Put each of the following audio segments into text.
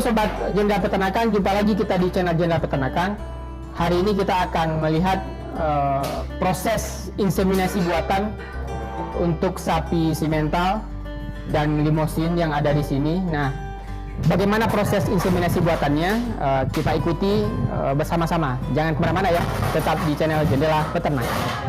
Sobat Jendela Peternakan, jumpa lagi kita di channel Jendela Peternakan. Hari ini kita akan melihat proses inseminasi buatan untuk sapi simental dan limosin yang ada di sini. Nah, bagaimana proses inseminasi buatannya? Kita ikuti bersama-sama. Jangan kemana-mana ya, tetap di channel Jendela Peternakan.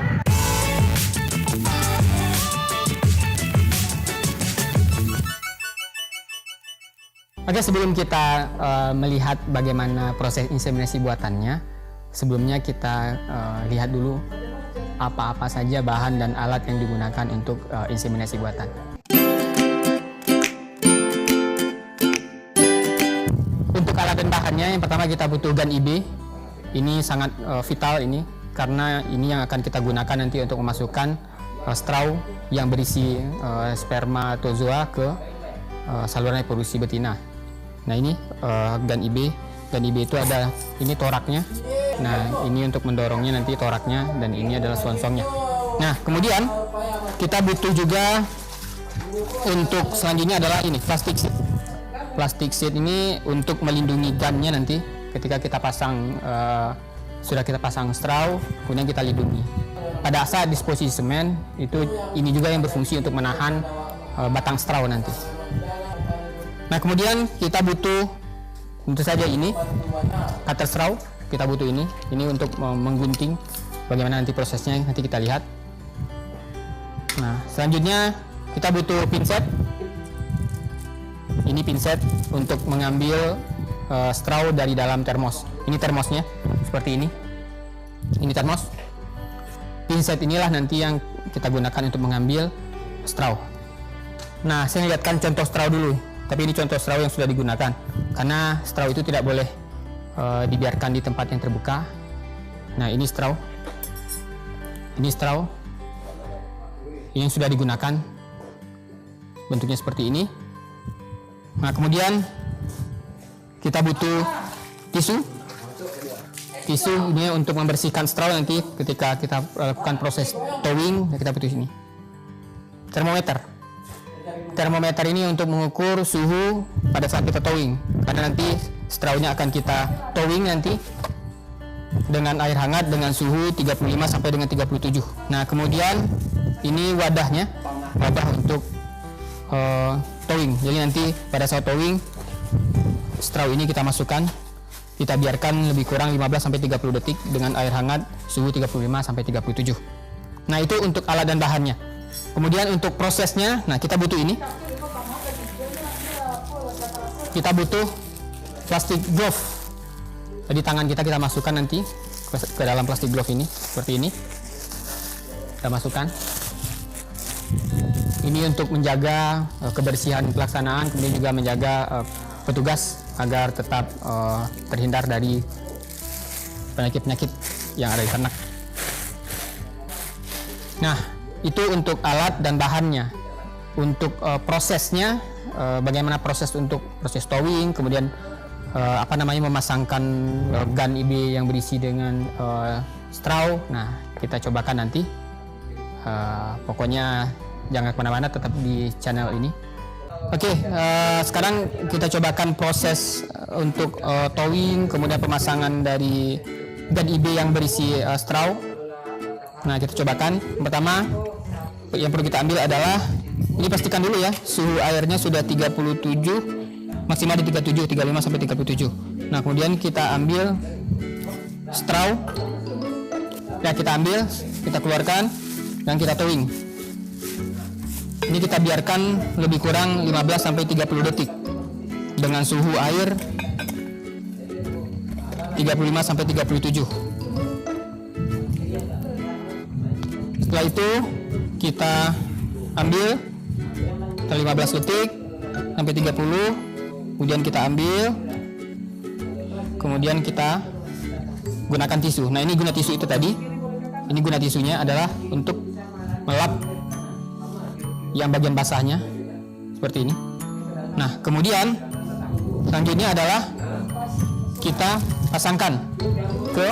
Oke, sebelum kita melihat bagaimana proses inseminasi buatannya, sebelumnya kita lihat dulu apa-apa saja bahan dan alat yang digunakan untuk inseminasi buatan. Untuk alat dan bahannya, yang pertama kita butuh GAN IB. Ini sangat vital ini, karena ini yang akan kita gunakan nanti untuk memasukkan straw yang berisi spermatozoa ke saluran reproduksi betina. Nah, ini GAN IB. GAN IB itu ada, ini toraknya. Nah, ini untuk mendorongnya nanti toraknya, dan ini adalah selongsongnya. Nah, kemudian kita butuh juga untuk selanjutnya adalah ini, plastik sheet. Plastik sheet ini untuk melindungi GAN-nya nanti ketika kita pasang, sudah kita pasang straw, kemudian kita lindungi. Pada saat disposisi semen, itu ini juga yang berfungsi untuk menahan batang straw nanti. Nah, kemudian kita butuh tentu saja ini cutter straw, kita butuh ini untuk menggunting. Bagaimana nanti prosesnya nanti kita lihat. Nah, selanjutnya kita butuh pinset. Ini pinset untuk mengambil straw dari dalam termos. Ini termosnya seperti ini. Ini termos. Pinset inilah nanti yang kita gunakan untuk mengambil straw. Nah, saya lihatkan contoh straw dulu. Tapi ini contoh straw yang sudah digunakan, karena straw itu tidak boleh dibiarkan di tempat yang terbuka. Nah, ini straw. Ini straw. Ini yang sudah digunakan. Bentuknya seperti ini. Nah, kemudian kita butuh tisu. Tisu ini untuk membersihkan straw nanti ketika kita lakukan proses towing. Kita butuh ini. Termometer. Termometer ini untuk mengukur suhu pada saat kita towing, karena nanti strawnya akan kita towing nanti dengan air hangat dengan suhu 35 sampai dengan 37. Nah, kemudian ini wadahnya, wadah untuk towing. Jadi nanti pada saat towing, straw ini kita masukkan, kita biarkan lebih kurang 15 sampai 30 detik dengan air hangat suhu 35 sampai 37. Nah, itu untuk alat dan bahannya. Kemudian untuk prosesnya, nah kita butuh ini. Kita butuh plastik glove. Jadi tangan kita masukkan nanti ke dalam plastik glove ini, seperti ini. Kita masukkan. Ini untuk menjaga kebersihan pelaksanaan, kemudian juga menjaga petugas agar tetap terhindar dari penyakit-penyakit yang ada di ternak. Nah, itu untuk alat dan bahannya. Untuk prosesnya, bagaimana proses untuk proses towing, kemudian memasangkan GAN IB yang berisi dengan straw. Nah, kita cobakan nanti. Pokoknya jangan kemana-mana, tetap di channel ini. Oke, sekarang kita cobakan proses untuk towing, kemudian pemasangan dari GAN IB yang berisi straw. Nah, kita cobakan. Pertama, yang perlu kita ambil adalah, ini pastikan dulu ya, suhu airnya sudah 37, maksimal di 37, 35 sampai 37. Nah, kemudian kita ambil straw. Nah, kita ambil, kita keluarkan, dan kita towing. Ini kita biarkan lebih kurang 15 sampai 30 detik dengan suhu air 35 sampai 37. Setelah itu kita ambil 15 detik sampai 30, kemudian kita ambil, kemudian kita gunakan tisu. Nah, ini guna tisu itu tadi. Ini guna tisunya adalah untuk melap yang bagian basahnya seperti ini. Nah, kemudian selanjutnya adalah kita pasangkan ke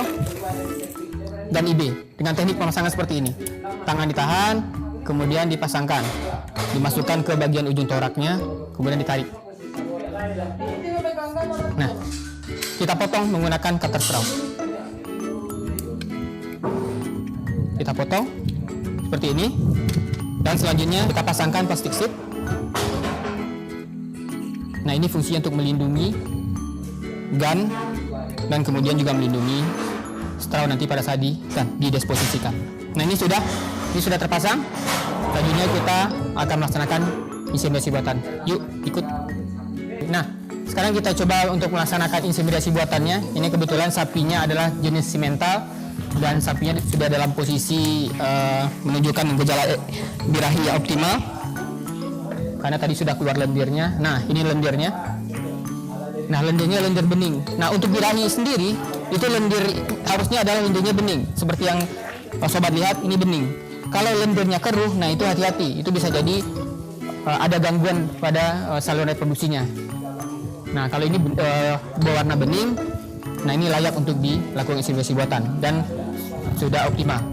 GAN IB dengan teknik pemasangan seperti ini. Tangan ditahan, kemudian dipasangkan, dimasukkan ke bagian ujung toraknya, kemudian ditarik. Nah, kita potong menggunakan cutter straw. Kita potong seperti ini, dan selanjutnya kita pasangkan plastik sheet. Nah, ini fungsinya untuk melindungi gun dan kemudian juga melindungi straw nanti pada saat didisposisikan. Nah, ini sudah terpasang. Selanjutnya kita akan melaksanakan inseminasi buatan. Yuk, ikut. Nah, sekarang kita coba untuk melaksanakan inseminasi buatannya. Ini kebetulan sapinya adalah jenis simental dan sapinya sudah dalam posisi menunjukkan gejala birahi optimal karena tadi sudah keluar lendirnya. Nah, ini lendirnya. Nah, lendirnya lendir bening. Nah, untuk birahi sendiri itu lendir harusnya adalah lendirnya bening. Seperti yang sobat lihat, ini bening. Kalau lendirnya keruh, nah itu hati-hati. Itu bisa jadi ada gangguan pada saluran reproduksinya. Nah, kalau ini berwarna bening, nah ini layak untuk dilakukan inseminasi buatan dan sudah optimal.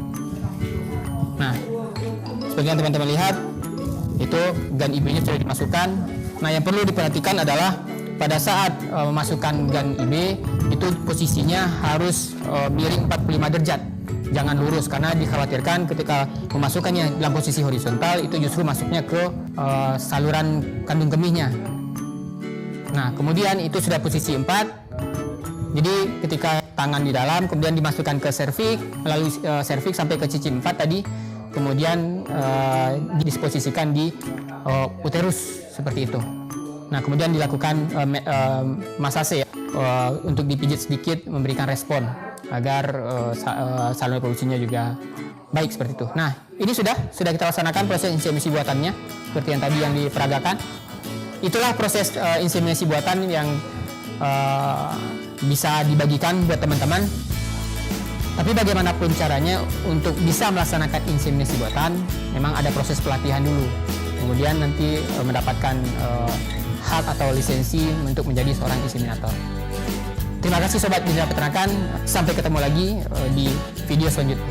Nah, seperti yang teman-teman lihat, itu gun IB-nya sudah dimasukkan. Nah, yang perlu diperhatikan adalah pada saat memasukkan gun IB itu posisinya harus miring 45 derajat, jangan lurus, karena dikhawatirkan ketika memasukkannya dalam posisi horizontal itu justru masuknya ke saluran kandung kemihnya. Nah, kemudian itu sudah posisi 4. Jadi ketika tangan di dalam kemudian dimasukkan ke serviks, melalui serviks sampai ke cici 4 tadi, kemudian didisposisikan di uterus seperti itu. Nah, kemudian dilakukan masase untuk dipijit sedikit, memberikan respon agar saluran reproduksinya juga baik seperti itu. Nah, ini sudah kita laksanakan proses inseminasi buatannya seperti yang tadi yang diperagakan. Itulah proses inseminasi buatan yang bisa dibagikan buat teman-teman. Tapi bagaimanapun caranya untuk bisa melaksanakan inseminasi buatan, memang ada proses pelatihan dulu. Kemudian nanti mendapatkan hak atau lisensi untuk menjadi seorang inseminator. Terima kasih Sobat Jendela Peternakan, sampai ketemu lagi di video selanjutnya.